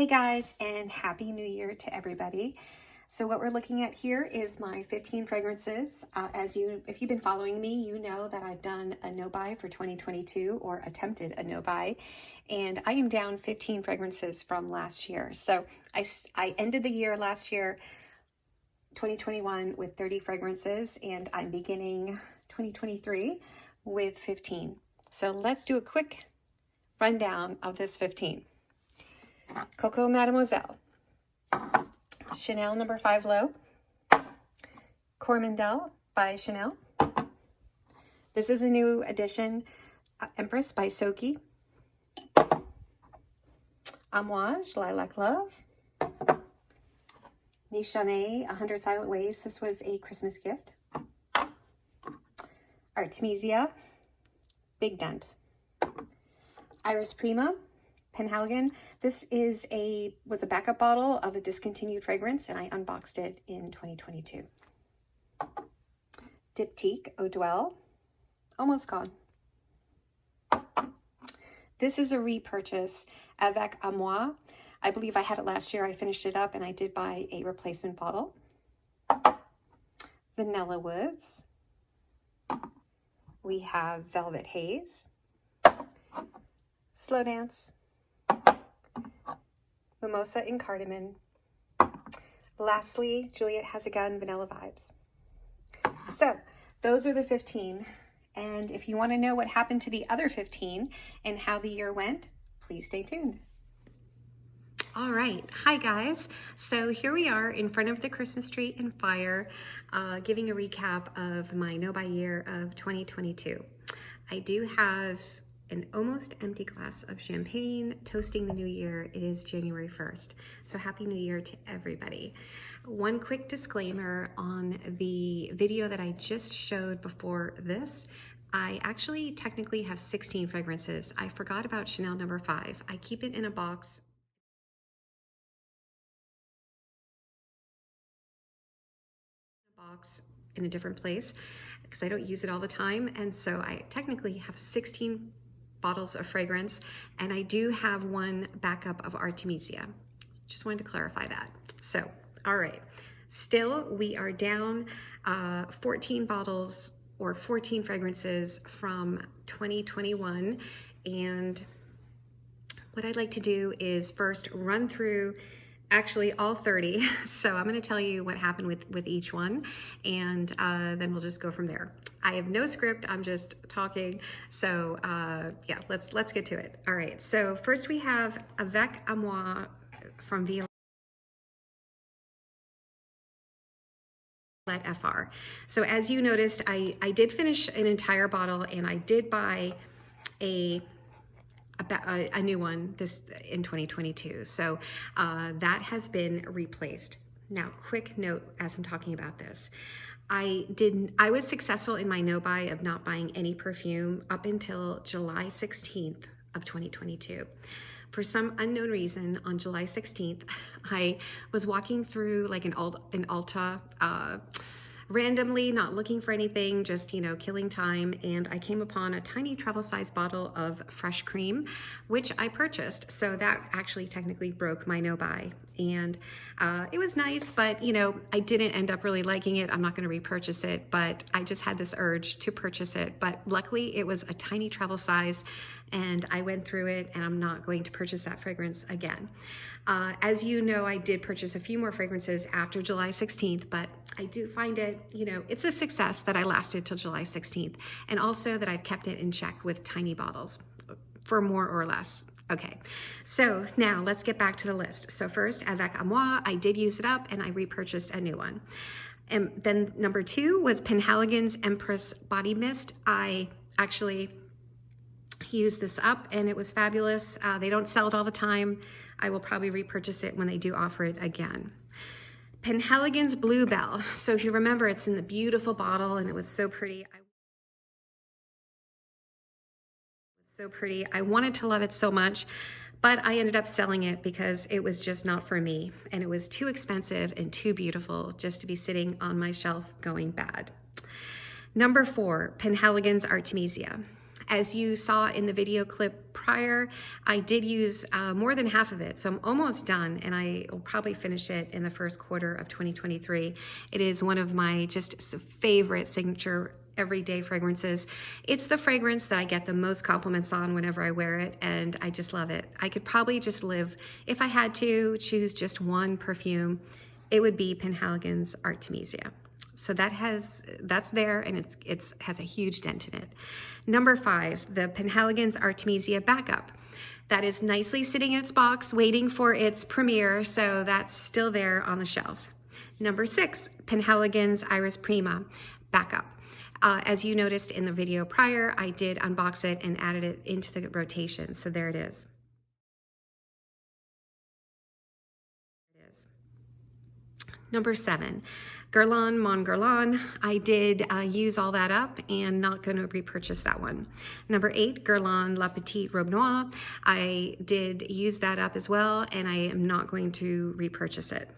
Hey guys, and Happy New Year to everybody. So what we're looking at here is my 15 fragrances. If you've been following me, you know that I've done a no-buy for 2022 or attempted a no-buy, and I am down 15 fragrances from last year. So I ended the year last year, 2021, with 30 fragrances, and I'm beginning 2023 with 15. So let's do a quick rundown of this 15. Coco Mademoiselle, Chanel No. 5 Low, Coromandel by Chanel. This is a new edition, Empress by Soki. Amouage, Lilac Love. Nishane, 100 Silent Ways. This was a Christmas gift. Artemisia, Big Dent. Iris Prima, Penhaligon. This was a backup bottle of a discontinued fragrance, and I unboxed it in 2022. Diptyque Eau Dwell, almost gone. This is a repurchase, Avec Amour. I believe I had it last year. I finished it up, and I did buy a replacement bottle. Vanilla Woods. We have Velvet Haze. Slow Dance. Mimosa and Cardamom. Lastly, Juliet Has a Gun, Vanilla Vibes. So those are the 15. And if you want to know what happened to the other 15 and how the year went, please stay tuned. All right. Hi, guys. So here we are in front of the Christmas tree and fire, giving a recap of my no-buy year of 2022. I do have an almost empty glass of champagne, toasting the new year. It is January 1st. So Happy New Year to everybody. One quick disclaimer on the video that I just showed before this. I actually technically have 16 fragrances. I forgot about Chanel No. 5. I keep it in a box. In a different place because I don't use it all the time. And so I technically have 16 bottles of fragrance, and I do have one backup of Artemisia. Just wanted to clarify that. So, all right. Still, we are down 14 bottles or 14 fragrances from 2021. And what I'd like to do is first run through actually all 30. So I'm going to tell you what happened with each one, and then we'll just go from there. I have no script. I'm just talking. So yeah, let's get to it. All right. So first we have Avec Amour from Violet FR. So as you noticed, I did finish an entire bottle, and I did buy a new one this in 2022. So that has been replaced. Now, quick note as I'm talking about this. I was successful in my no-buy of not buying any perfume up until July 16th of 2022. For some unknown reason, on July 16th, I was walking through like an Ulta, randomly, not looking for anything, just, killing time. And I came upon a tiny travel size bottle of fresh cream, which I purchased. So that actually technically broke my no-buy. And it was nice, but I didn't end up really liking it. I'm not going to repurchase it, but I just had this urge to purchase it. But luckily it was a tiny travel size, and I went through it, and I'm not going to purchase that fragrance again. As you know, I did purchase a few more fragrances after July 16th, but I do find it, it's a success that I lasted till July 16th, and also that I've kept it in check with tiny bottles for more or less. Okay, so now let's get back to the list. So first, Avec Amour, I did use it up, and I repurchased a new one. And then number 2 was Penhaligon's Empress Body Mist. I actually used this up, and it was fabulous. They don't sell it all the time. I will probably repurchase it when they do offer it again. Penhaligon's Bluebell. So if you remember, it's in the beautiful bottle, and it was so pretty. I wanted to love it so much, but I ended up selling it because it was just not for me, and it was too expensive and too beautiful just to be sitting on my shelf going bad. Number 4, Penhaligon's Artemisia. As you saw in the video clip prior, I did use more than half of it, so I'm almost done, and I will probably finish it in the first quarter of 2023. It is one of my just favorite signature everyday fragrances. It's the fragrance that I get the most compliments on whenever I wear it, and I just love it. I could probably just live, if I had to choose just one perfume, it would be Penhaligon's Artemisia. So that's there, and it has a huge dent in it. Number 5, the Penhaligon's Artemisia Backup. That is nicely sitting in its box, waiting for its premiere, so that's still there on the shelf. Number 6, Penhaligon's Iris Prima Backup. As you noticed in the video prior, I did unbox it and added it into the rotation, so there it is. Number 7, Guerlain Mon Guerlain. I did use all that up and not going to repurchase that one. Number 8, Guerlain La Petite Robe Noire. I did use that up as well, and I am not going to repurchase it.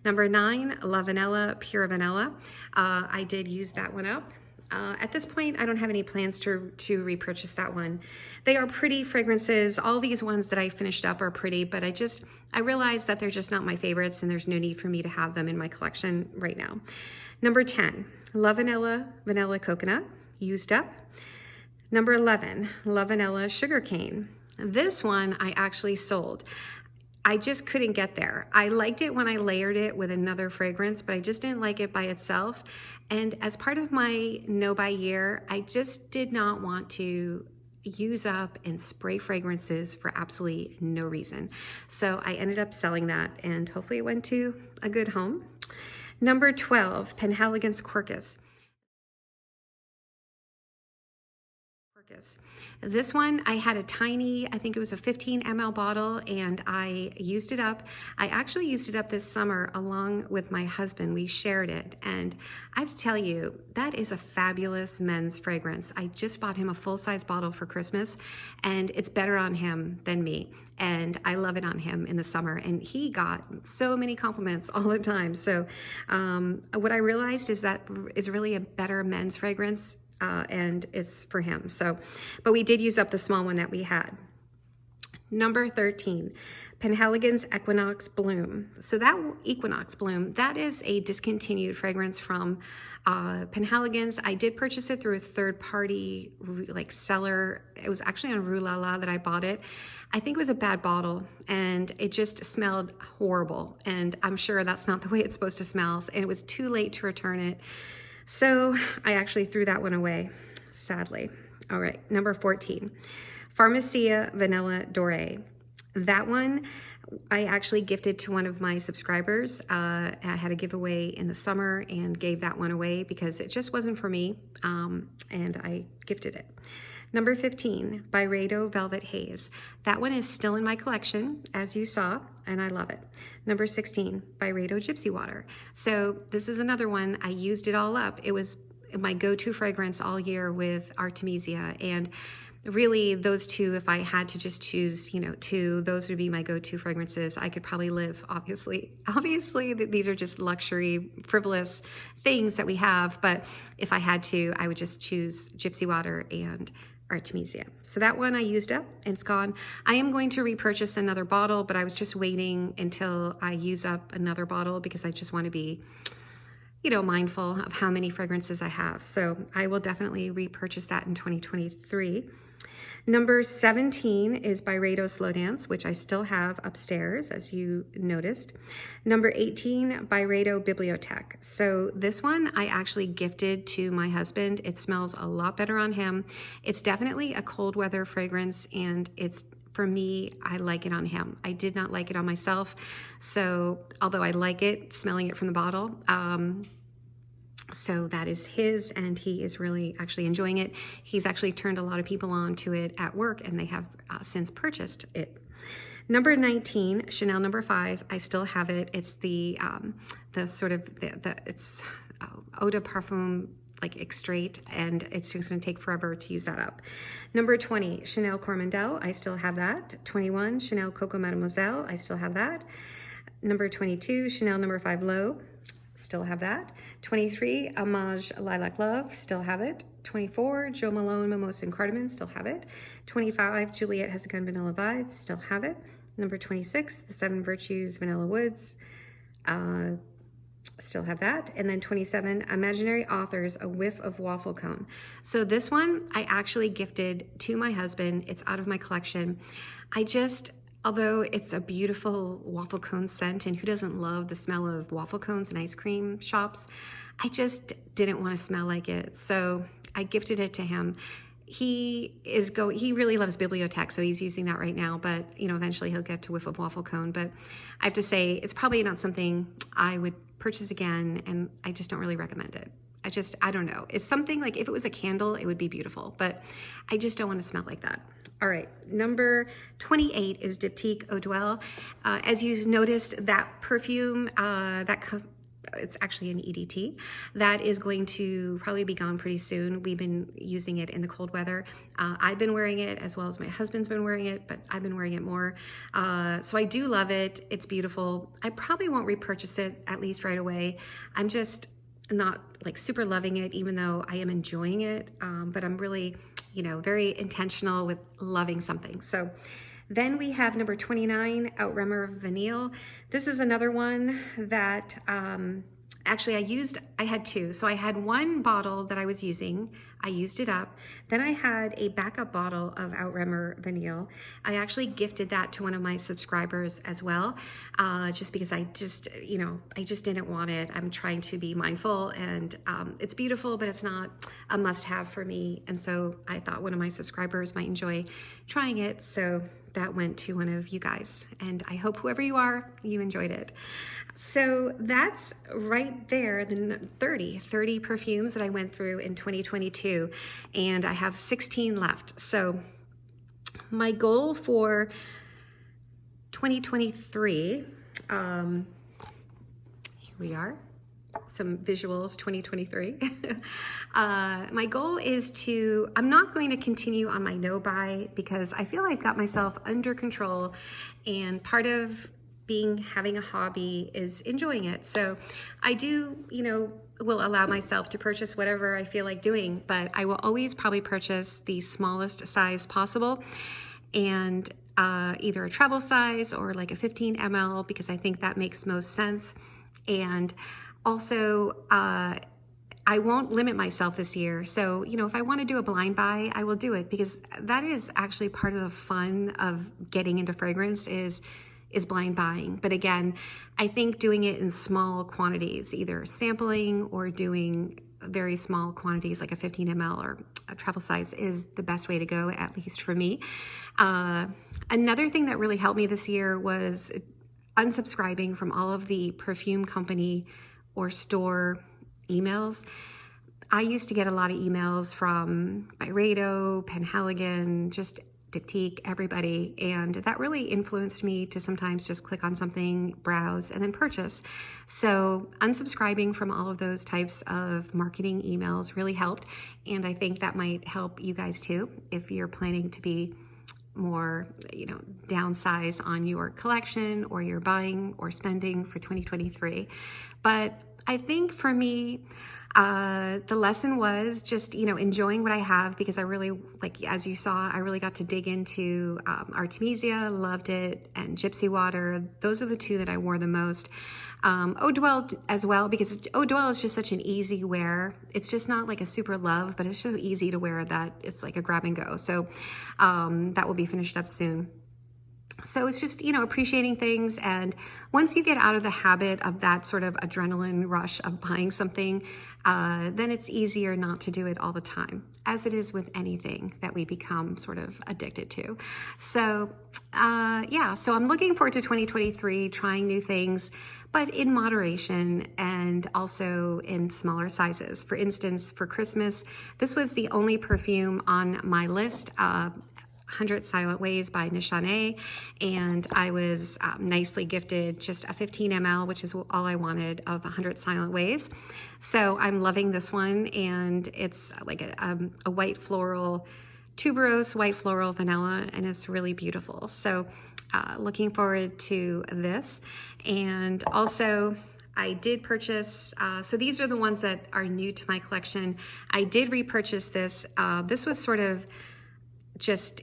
Number 9, La Vanilla Pure Vanilla. I did use that one up. At this point, I don't have any plans to repurchase that one. They are pretty fragrances. All these ones that I finished up are pretty, but I realized that they're just not my favorites, and there's no need for me to have them in my collection right now. Number 10, La Vanilla Vanilla Coconut, used up. Number 11, La Vanilla Sugarcane. This one I actually sold. I just couldn't get there. I liked it when I layered it with another fragrance, but I just didn't like it by itself. And as part of my no buy year, I just did not want to use up and spray fragrances for absolutely no reason. So I ended up selling that, and hopefully it went to a good home. Number 12, Penhaligon's Quercus. This one, I had a tiny, I think it was a 15 ml bottle, and I used it up. I actually used it up this summer along with my husband. We shared it, and I have to tell you, that is a fabulous men's fragrance. I just bought him a full-size bottle for Christmas, and it's better on him than me, and I love it on him in the summer, and he got so many compliments all the time. So what I realized is that is really a better men's fragrance, and it's for him. So, but we did use up the small one that we had. Number 13, Penhaligon's Equinox Bloom. So that Equinox Bloom, that is a discontinued fragrance from Penhaligon's. I did purchase it through a third party like seller. It was actually on Rue La La that I bought it. I think it was a bad bottle, and it just smelled horrible. And I'm sure that's not the way it's supposed to smell. And it was too late to return it. So I actually threw that one away, sadly. All right, number 14, Pharmacia Vanilla Doré. That one I actually gifted to one of my subscribers. I had a giveaway in the summer and gave that one away because it just wasn't for me, and I gifted it. Number 15, Byredo Velvet Haze. That one is still in my collection, as you saw, and I love it. Number 16, Byredo Gypsy Water. So this is another one, I used it all up. It was my go-to fragrance all year with Artemisia, and really those two, if I had to just choose, two, those would be my go-to fragrances. I could probably live, obviously these are just luxury, frivolous things that we have, but if I had to, I would just choose Gypsy Water and Artemisia. So that one I used up, and it's gone. I am going to repurchase another bottle, but I was just waiting until I use up another bottle because I just want to be, mindful of how many fragrances I have. So I will definitely repurchase that in 2023. Number 17 is Byredo Slow Dance, which I still have upstairs, as you noticed. Number 18, Byredo Bibliothèque. So this one I actually gifted to my husband. It smells a lot better on him. It's definitely a cold weather fragrance, and for me, I like it on him. I did not like it on myself. So although I like it, smelling it from the bottle, so that is his, and he is really actually enjoying it. He's actually turned a lot of people on to it at work, and they have since purchased it. Number 19, Chanel number 5. I still have it. It's the sort of it's eau de parfum like extrait, and it's just going to take forever to use that up. Number 20, Chanel Coromandel. I still have that. 21, Chanel Coco Mademoiselle. I still have that. Number 22, Chanel number 5 Low. Still have that. 23, Homage Lilac Love, still have it. 24, Joe Malone Mimosa and Cardamom, still have it. 25, Juliet Has a Gun Vanilla Vibes, still have it. Number 26, The Seven Virtues Vanilla Woods, still have that. And then 27, Imaginary Authors, A Whiff of Waffle Cone. So this one I actually gifted to my husband. It's out of my collection. Although it's a beautiful waffle cone scent, and who doesn't love the smell of waffle cones in ice cream shops, I just didn't want to smell like it. So I gifted it to him. He really loves Bibliotech, so he's using that right now, but eventually he'll get to Whiff of Waffle Cone. But I have to say, it's probably not something I would purchase again, and I just don't really recommend it. I don't know. It's something like, if it was a candle, it would be beautiful, but I just don't want to smell like that. All right, number 28 is Diptyque Eau Dwell. As you noticed, that perfume, it's actually an EDT, that is going to probably be gone pretty soon. We've been using it in the cold weather. I've been wearing it as well as my husband's been wearing it, but I've been wearing it more. So I do love it. It's beautiful. I probably won't repurchase it, at least right away. I'm just not like super loving it, even though I am enjoying it. But I'm really, very intentional with loving something. So then we have number 29, Outremmer Vanille. This is another one that actually I had two. So I had one bottle that I was using. I used it up. Then I had a backup bottle of Outremmer Vanille. I actually gifted that to one of my subscribers as well, just because I just didn't want it. I'm trying to be mindful, and it's beautiful, but it's not a must-have for me. And so I thought one of my subscribers might enjoy trying it. So that went to one of you guys, and I hope whoever you are, you enjoyed it. So that's right there, the 30 perfumes that I went through in 2022, and I have 16 left. So my goal for 2023, here we are, some visuals, 2023. My goal is I'm not going to continue on my no buy, because I feel I've got myself under control, and part of having a hobby is enjoying it. So I do, will allow myself to purchase whatever I feel like doing, but I will always probably purchase the smallest size possible, and either a travel size or like a 15 ml, because I think that makes most sense. And also, I won't limit myself this year. So, if I want to do a blind buy, I will do it, because that is actually part of the fun of getting into fragrance is blind buying. But again, I think doing it in small quantities, either sampling or doing very small quantities like a 15 ml or a travel size, is the best way to go, at least for me. Another thing that really helped me this year was unsubscribing from all of the perfume company or store emails. I used to get a lot of emails from Byredo, Penhaligon, just Diptyque, everybody, and that really influenced me to sometimes just click on something, browse, and then purchase. So unsubscribing from all of those types of marketing emails really helped, and I think that might help you guys too if you're planning to be more, downsize on your collection or your buying or spending for 2023. But I think for me, the lesson was just, enjoying what I have, because I really, as you saw, I really got to dig into Artemisia, loved it, and Gypsy Water. Those are the two that I wore the most. Eau Dwell as well, because Eau Dwell is just such an easy wear. It's just not like a super love, but it's so easy to wear that it's like a grab and go. So that will be finished up soon. So it's just, appreciating things. And once you get out of the habit of that sort of adrenaline rush of buying something, then it's easier not to do it all the time, as it is with anything that we become sort of addicted to. So so I'm looking forward to 2023, trying new things, but in moderation, and also in smaller sizes. For instance, for Christmas, this was the only perfume on my list, 100 Silent Ways by Nishane, and I was nicely gifted just a 15 ml, which is all I wanted, of 100 Silent Ways. So I'm loving this one, and it's like a white floral, tuberose white floral vanilla, and it's really beautiful. So looking forward to this. And also I did purchase, so these are the ones that are new to my collection. I did repurchase this. This was sort of just,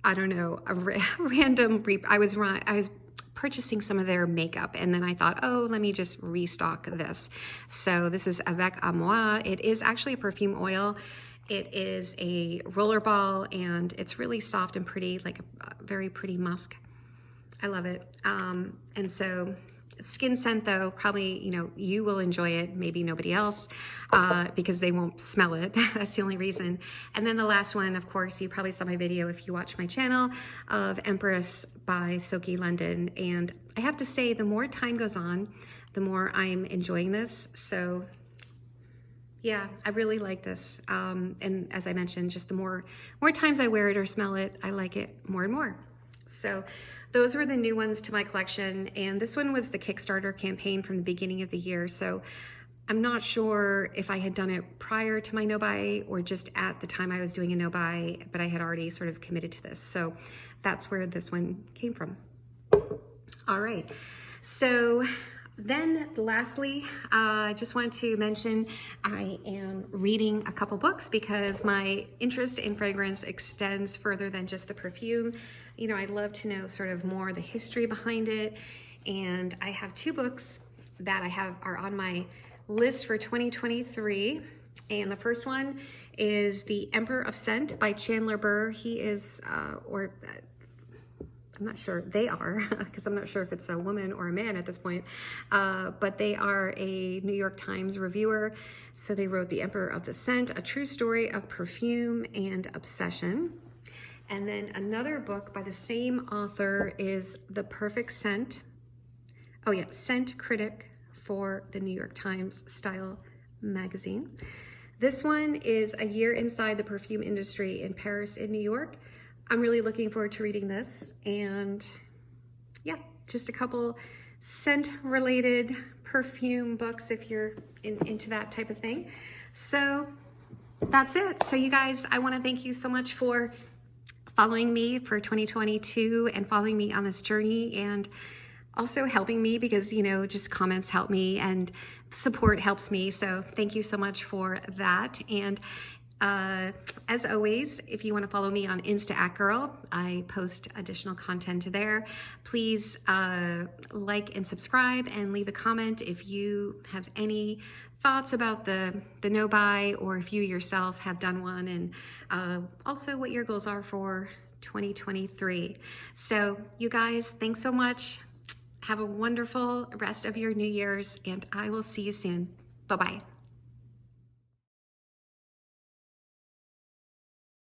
I don't know, a random, I was purchasing some of their makeup, and then I thought, oh, let me just restock this. So this is Avec Amour. It is actually a perfume oil. It is a roller ball, and it's really soft and pretty, like a very pretty musk. I love it. And so skin scent though, probably, you know, you will enjoy it, maybe nobody else, because they won't smell it. That's the only reason. And then the last one, of course, you probably saw my video if you watch my channel, of Empress by Soki London. And I have to say, the more time goes on, the more I'm enjoying this. So yeah, I really like this. And as I mentioned, just the more times I wear it or smell it, I like it more and more. So those were the new ones to my collection. And this one was the Kickstarter campaign from the beginning of the year. So I'm not sure if I had done it prior to my no-buy or just at the time I was doing a no-buy, but I had already sort of committed to this. So that's where this one came from. All right. So then lastly, I just want to mention I am reading a couple books because my interest in fragrance extends further than just the perfume. You know, I'd love to know sort of more the history behind it. And I have two books that are on my list for 2023. And the first one is The Emperor of Scent by Chandler Burr. He is, I'm not sure, they are, because I'm not sure if it's a woman or a man at this point, but they are a New York Times reviewer. So they wrote The Emperor of the Scent, A True Story of Perfume and Obsession. And then another book by the same author is The Perfect Scent. Oh yeah, Scent Critic for the New York Times Style magazine. This one is A Year Inside the Perfume Industry in Paris and New York. I'm really looking forward to reading this. And yeah, just a couple scent-related perfume books if you're into that type of thing. So that's it. So you guys, I want to thank you so much for following me for 2022 and following me on this journey, and also helping me because, you know, just comments help me and support helps me. So thank you so much for that. And as always, if you want to follow me on Insta@girl, I post additional content there. Please like and subscribe and leave a comment if you have any thoughts about the no-buy, or if you yourself have done one, and also what your goals are for 2023. So you guys, thanks so much. Have a wonderful rest of your New Year's, and I will see you soon. Bye-bye.